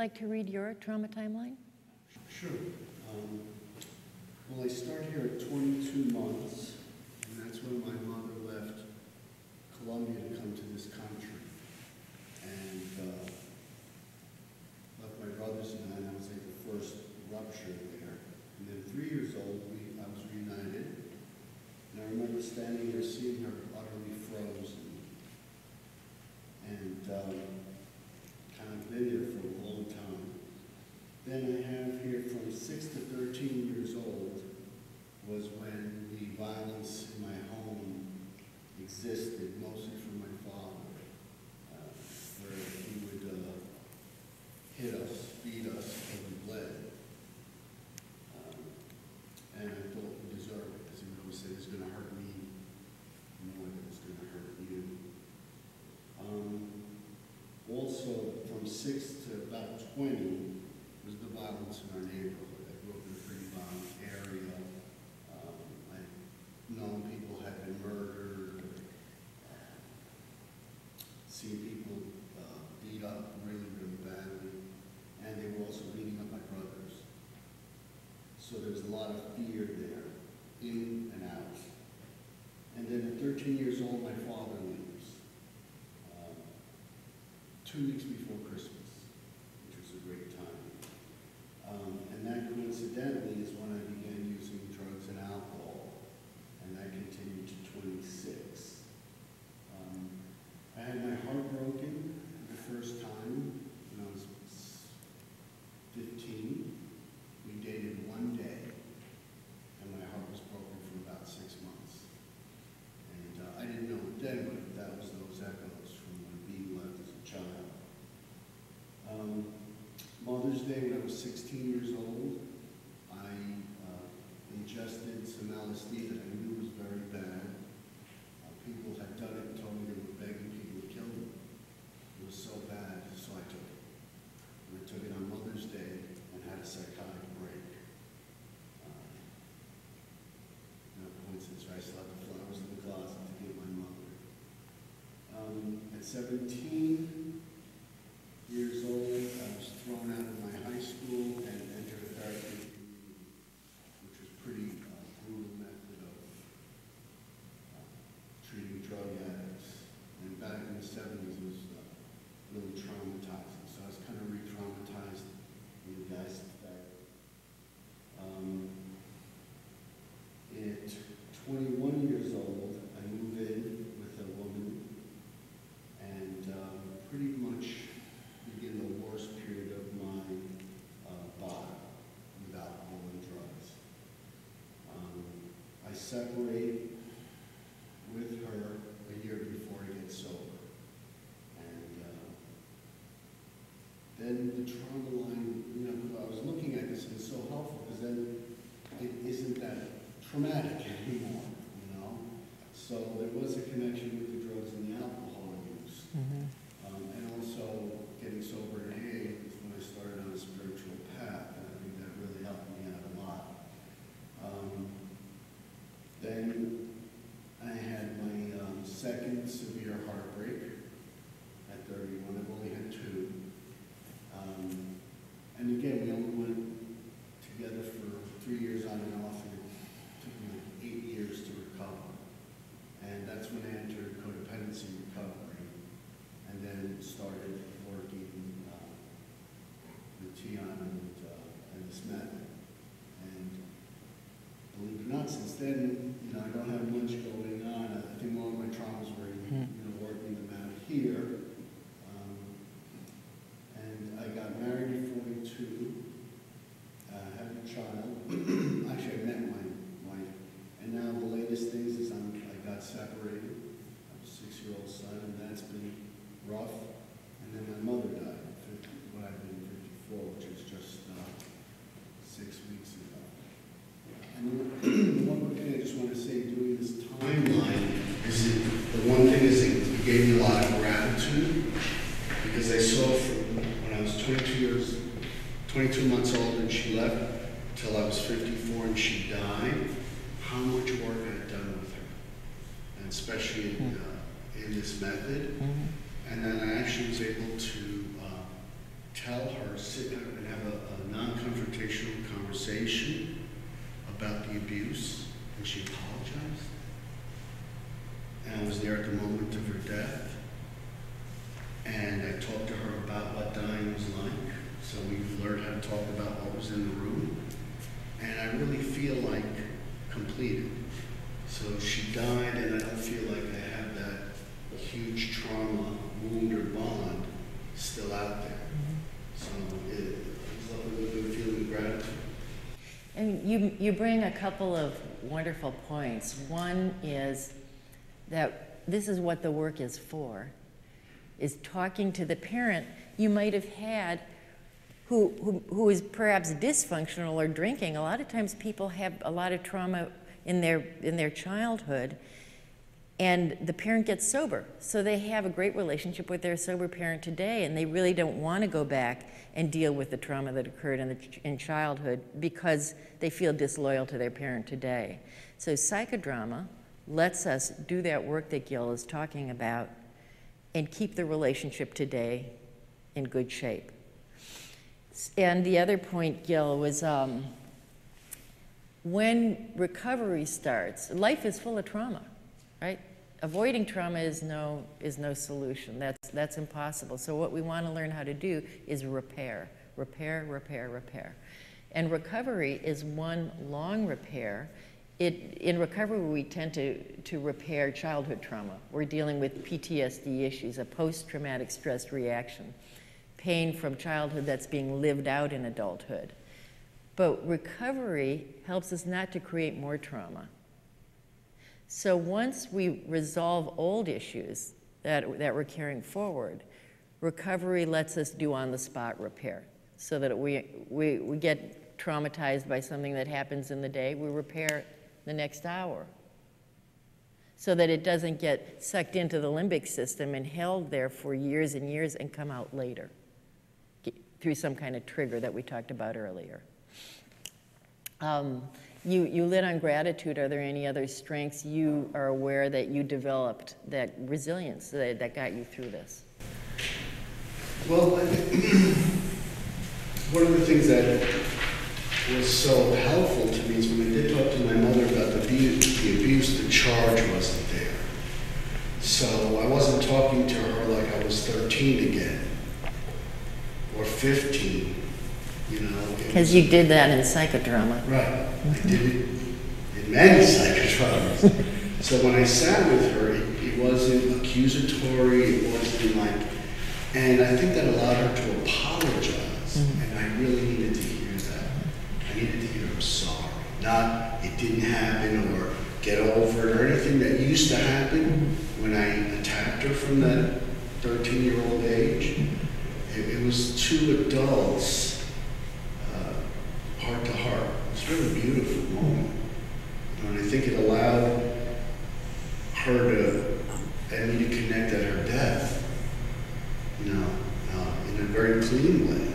like to read your trauma timeline? Sure. Well, I start here at 22 months, and that's when my mother left Colombia to come to this country. And left my brothers and I was like the first rupture there. And then 3 years old, I was reunited. And I remember standing there seeing her utterly frozen. And kind of been there for a long time. Then I have here from 6 to 13 years old was when the violence in my home existed, mostly from my father, where he would hit us, beat us, and we bled. And I thought we deserved it, because he would always say, it's going to hurt me more than it's going to hurt you. Also, from 6 to about 20 was the violence in our neighborhood. I grew up in a pretty violent area. I've known people had been murdered, seen people beat up really, really badly, and they were also beating up my brothers. So there was a lot of fear there, in and out. And then at 13 years old, my father leaves. 2 weeks before Christmas, which was a great time. And that coincidentally is when I began using drugs and alcohol, and that continued to 26. I had my heart broken the first time when I was 15. We dated 1 day, and my heart was broken for about 6 months. And I didn't know it then, but that was those echoes from being left as a child. Mother's Day, when I was 16 years old, I ingested some LSD that I knew was very bad. People had done it and told me they were begging people to kill them. It was so bad, so I took it. And I took it on Mother's Day and had a psychotic break. No coincidence, right? I still had the flowers in the closet to give my mother. At 17 years old, I was thrown out of my high school and entered a therapeutic community, which was a pretty brutal method of treating drug addicts. And back in the 70s, it was really traumatizing. So I was kind of re-traumatized in the guise of therapy. At 21 years old, I moved in with a woman, and pretty much begin the worst period of my body with alcohol and drugs. I separate with her a year before I get sober. And then the trauma line, you know, I was looking at this and it's so helpful because then it isn't that traumatic anymore, you know? So there was a connection with the drugs and the alcohol use. Mm-hmm. And also getting sober at AA is when I started on a spiritual path, and I think that really helped me out a lot. Then I had my second severe heartbreak at 31. I've only had 2. And again, we only went together for 3 years on and off, and it took me like 8 years to recover. And that's when I entered codependency recovery, and then started working with Tian and this method. And believe it or not, since then, you know, I don't have much going on. I think more of my traumas were, you know, working them out here. And I got married at 42, had a child. Actually, I met my wife. And now the latest things is I got separated. I have a 6-year-old son, and that's been rough. And then my mother died when I've been 54, which was just 6 weeks ago. And the one thing I just want to say doing this timeline is the one thing is it gave me a lot of gratitude, because I saw from when I was 22 months old and she left till I was 54 and she died, how much work I had done with her, and especially in this method. And then I actually was able to tell her, sit down and have a non-confrontational conversation about the abuse, and she apologized. And I was there at the moment of her death. And I talked to her about what dying was like. So we've learned how to talk about what was in the room. And I really feel like completed. So she died, and I don't feel like I have that huge trauma, wound, or bond still out there. So it was a good feeling of gratitude. And you bring a couple of wonderful points. One is that this is what the work is for, is talking to the parent you might have had who is perhaps dysfunctional or drinking. A lot of times people have a lot of trauma in their childhood, and the parent gets sober. So they have a great relationship with their sober parent today, and they really don't want to go back and deal with the trauma that occurred in childhood because they feel disloyal to their parent today. So psychodrama lets us do that work that Gil is talking about and keep the relationship today in good shape. And the other point, Gil, was when recovery starts, life is full of trauma, right? Avoiding trauma is no solution. That's impossible. So what we want to learn how to do is repair, repair, repair, repair. And recovery is one long repair. In recovery, we tend to repair childhood trauma. We're dealing with PTSD issues, a post-traumatic stress reaction, pain from childhood that's being lived out in adulthood. But recovery helps us not to create more trauma. So once we resolve old issues that we're carrying forward, recovery lets us do on-the-spot repair so that we get traumatized by something that happens in the day, we repair the next hour so that it doesn't get sucked into the limbic system and held there for years and years and come out later through some kind of trigger that we talked about earlier. You lit on gratitude. Are there any other strengths you are aware that you developed, that resilience that got you through this? Well, I think one of the things that was so helpful to me is when I did talk to my mother about the abuse, the charge wasn't there. So I wasn't talking to her like I was 13 again, or 15, you know. Because you did that in psychodrama. Right, I did it in many psychodramas. So when I sat with her, it wasn't accusatory, it wasn't like, and I think that allowed her to apologize, and I really needed to hear that. I needed to hear her sorry, not it didn't happen or get over it or anything that used to happen when I attacked her from that 13-year-old age. It was two adults, heart to heart. It was a really beautiful moment. And I think it allowed her and me to connect at her death, you know, in a very clean way.